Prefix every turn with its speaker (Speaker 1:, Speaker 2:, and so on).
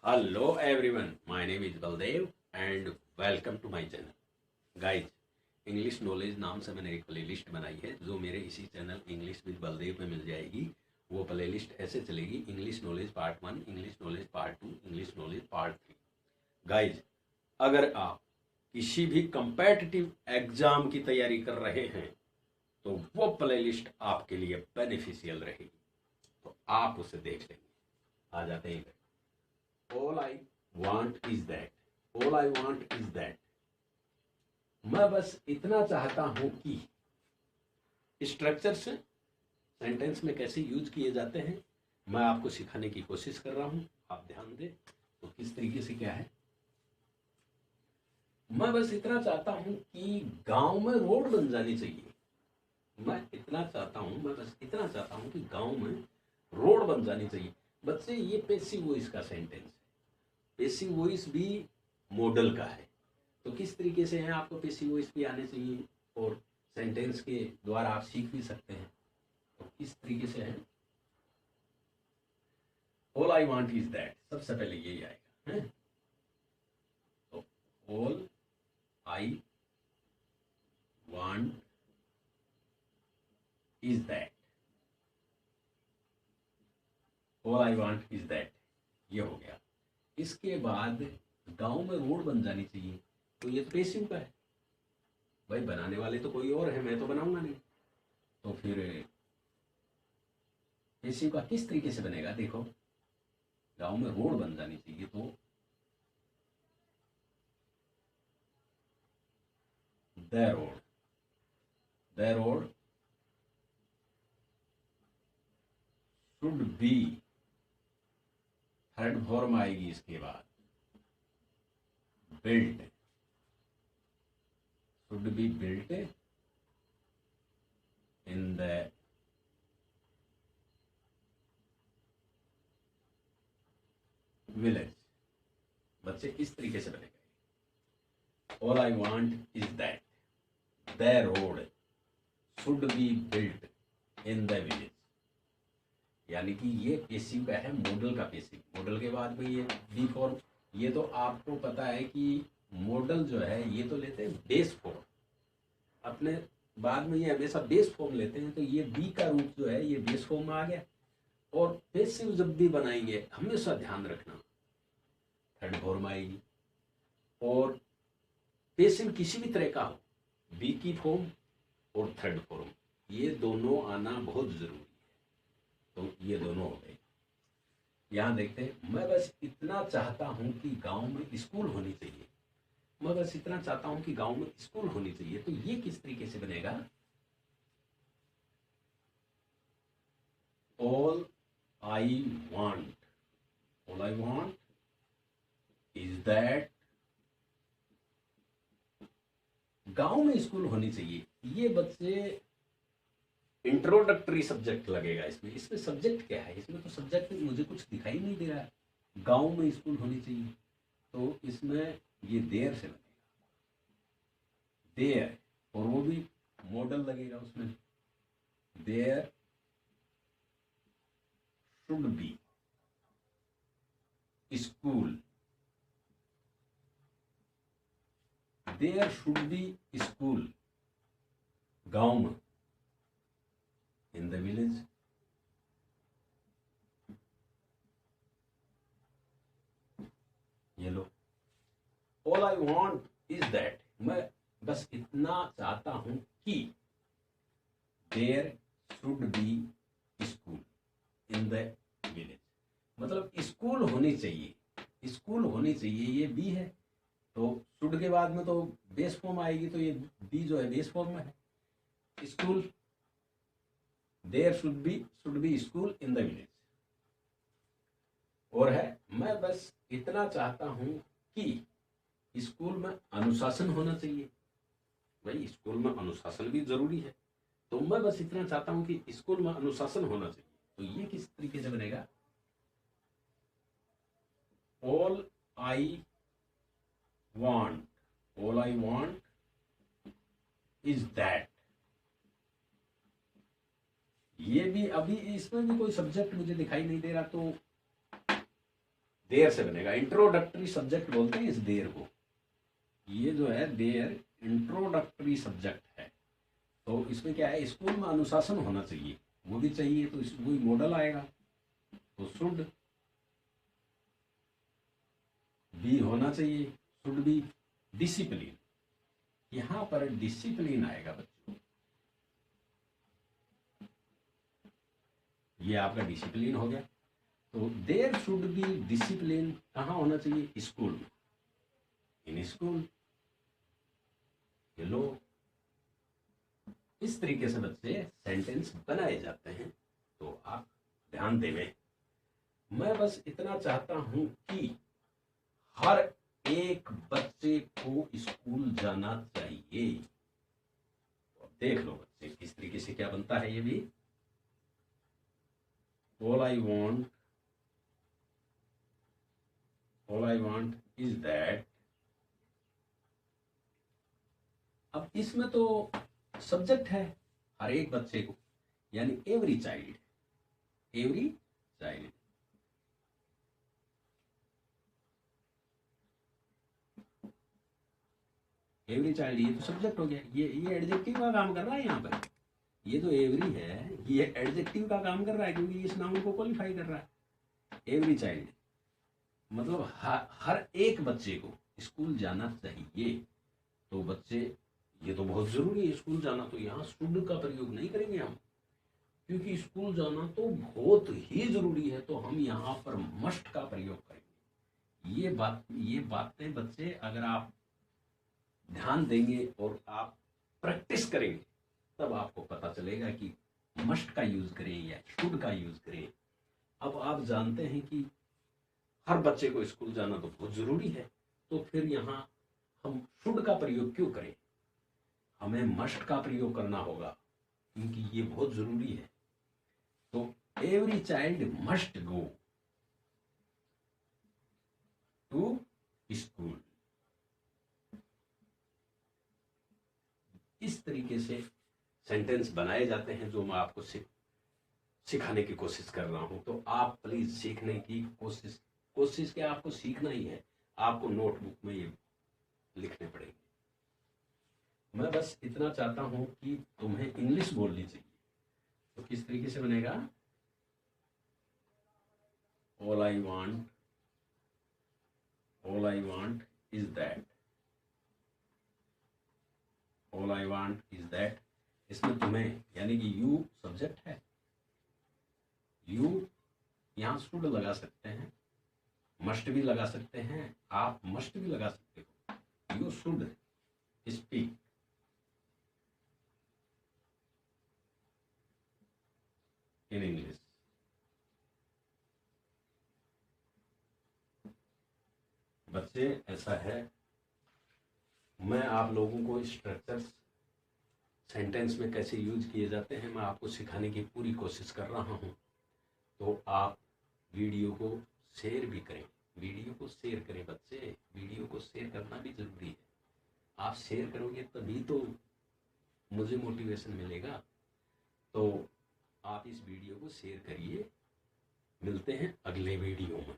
Speaker 1: Hello everyone, my name is Baldev and welcome to my channel. Guys, English knowledge नाम से मैंने एक playlist बनाई है जो मेरे इसी चैनल इंग्लिश विद बलदेव पे मिल जाएगी। वो प्लेलिस्ट ऐसे चलेगी: English knowledge part 1, English knowledge part 2, English knowledge part 3। Guys, अगर आप किसी भी कंपेटिटिव एग्जाम की तैयारी कर रहे हैं तो वो प्लेलिस्ट आपके लिए बेनिफिशियल रहेगी, तो आप उसे देख लेंगे। आ जाते हैं। All I want is that. All I want is that. मैं बस इतना चाहता हूं कि स्ट्रक्चर से सेंटेंस में कैसे यूज किए जाते हैं मैं आपको सिखाने की कोशिश कर रहा हूं। आप ध्यान दें तो किस तरीके से क्या है। मैं बस इतना चाहता हूं कि गांव में रोड बन जानी चाहिए। मैं इतना चाहता हूं, मैं बस इतना चाहता हूं कि गांव में रोड बन जानी चाहिए। बच्चे, ये पैसिव वॉइस का सेंटेंस है। पैसिव वॉइस भी मॉडल का है, तो किस तरीके से है आपको पैसिव वॉइस भी आने चाहिए और सेंटेंस के द्वारा आप सीख भी सकते हैं। तो किस तरीके से है। All I want is that, सबसे पहले यही आएगा है? तो all I want is that, all I want is that, ये हो गया। इसके बाद गांव में रोड बन जानी चाहिए, तो ये तो पैसिव का है। भाई बनाने वाले तो कोई और है, मैं तो बनाऊंगा नहीं। तो फिर पैसिव का किस तरीके से बनेगा, देखो। गांव में रोड बन जानी चाहिए तो the road, the road should be, third form आएगी इसके बाद, built, should be built in the village. बच्चे, इस तरीके से बनेगा। All I want is that the road should be built in the village. यानी कि ये पैसिव का है, मॉडल का पैसिव। मॉडल के बाद में ये बी फॉर्म। ये तो आपको पता है कि मॉडल जो है ये तो लेते हैं बेस फॉर्म अपने, बाद में ये हमेशा बेस फॉर्म लेते हैं। तो ये बी का रूप जो है ये बेस फॉर्म में आ गया। और पैसिव जब भी बनाएंगे हमेशा ध्यान रखना थर्ड फॉर्म आएगी। और पैसिव किसी भी तरह का हो, बी की फॉर्म और थर्ड फॉर्म, ये दोनों आना बहुत जरूरी है। तो ये दोनों हो गए। यहां देखते हैं, मैं बस इतना चाहता हूं कि गांव में स्कूल होनी चाहिए। मैं बस इतना चाहता हूं कि गांव में स्कूल होनी चाहिए, तो ये किस तरीके से बनेगा। All I want, all I want is that गांव में स्कूल होनी चाहिए। ये बच्चे इंट्रोडक्टरी सब्जेक्ट लगेगा इसमें। इसमें सब्जेक्ट क्या है, इसमें तो सब्जेक्ट मुझे कुछ दिखाई नहीं दे रहा है। गांव में स्कूल होनी चाहिए, तो इसमें ये देर से लगेगा, देयर। और वो भी मॉडल लगेगा उसमें, there should be school, there should be school गांव में, इन द विलेज। ये लो, all I want is that, मैं बस इतना चाहता हूं कि there should be school in the village. मतलब स्कूल होनी चाहिए, स्कूल होनी चाहिए, ये बी है। तो शुड के बाद में तो बेस फॉर्म आएगी, तो ये बी जो है बेस फॉर्म में है। School, there should be school in the village. और है, मैं बस इतना चाहता हूं कि स्कूल में अनुशासन होना चाहिए। भाई स्कूल में अनुशासन भी जरूरी है, तो मैं बस इतना चाहता हूं कि स्कूल में अनुशासन होना चाहिए। तो ये किस तरीके से बनेगा। All I want, all I want is that. ये भी अभी इसमें भी कोई सब्जेक्ट मुझे दिखाई नहीं दे रहा, तो देयर से बनेगा। इंट्रोडक्टरी सब्जेक्ट बोलते हैं इस देयर को। ये जो है देयर इंट्रोडक्टरी सब्जेक्ट है। तो इसमें क्या है, स्कूल में अनुशासन होना चाहिए, वो भी चाहिए, तो इस वही मॉडल आएगा। तो शुड भी होना चाहिए, शुड बी डिसिप्लिन। यहां पर डिसिप्लिन आएगा बच्चों, ये आपका डिसिप्लिन हो गया। तो देयर शुड बी डिसिप्लिन कहाँ होना चाहिए, स्कूल में, इन स्कूल। लो, इस तरीके से बच्चे सेंटेंस बनाए जाते हैं। तो आप ध्यान देवें। मैं बस इतना चाहता हूं कि हर एक बच्चे को स्कूल जाना चाहिए। तो देख लो बच्चे किस तरीके से क्या बनता है ये भी। all I want is that। अब इसमें तो सब्जेक्ट है हर एक बच्चे को, यानी every child, every child. Every child ये तो सब्जेक्ट हो गया, ये एडजेक्टिव का काम कर रहा है यहाँ पर। ये जो एवरी है ये एडजेक्टिव का काम कर रहा है, क्योंकि इस नाउन को क्वालिफाई कर रहा है। एवरी चाइल्ड मतलब हर एक बच्चे को स्कूल जाना चाहिए। तो बच्चे, ये तो बहुत जरूरी है स्कूल जाना, तो यहाँ शुड का प्रयोग नहीं करेंगे हम, क्योंकि स्कूल जाना तो बहुत ही जरूरी है। तो हम यहाँ पर मस्ट का प्रयोग करेंगे। ये बातें बच्चे अगर आप ध्यान देंगे और आप प्रैक्टिस करेंगे, तब आपको पता चलेगा कि मस्ट का यूज करें या शुड का यूज करें। अब आप जानते हैं कि हर बच्चे को स्कूल जाना तो बहुत जरूरी है, तो फिर यहाँ हम शुड का प्रयोग क्यों करें, हमें मस्ट का प्रयोग करना होगा, क्योंकि ये बहुत जरूरी है। तो every child must go to school. इस तरीके से सेंटेंस बनाए जाते हैं, जो मैं आपको सिखाने की कोशिश कर रहा हूं। तो आप प्लीज सीखने की कोशिश क्या, आपको सीखना ही है, आपको नोटबुक में ये लिखने पड़ेंगे। मैं बस इतना चाहता हूं कि तुम्हें इंग्लिश बोलनी चाहिए। तो किस तरीके से बनेगा, all I want is that. All I want is that, इसमें तुम्हें यानी कि यू सब्जेक्ट है, यू यहाँ शुड लगा सकते हैं, मस्ट भी लगा सकते हैं, आप मस्ट भी लगा सकते हो। You should speak in English. बच्चे ऐसा है, मैं आप लोगों को स्ट्रक्चर्स सेंटेंस में कैसे यूज किए जाते हैं मैं आपको सिखाने की पूरी कोशिश कर रहा हूं। तो आप वीडियो को शेयर भी करें, वीडियो को शेयर करें बच्चे, वीडियो को शेयर करना भी जरूरी है। आप शेयर करोगे तभी तो मुझे मोटिवेशन मिलेगा। तो आप इस वीडियो को शेयर करिए। मिलते हैं अगले वीडियो में।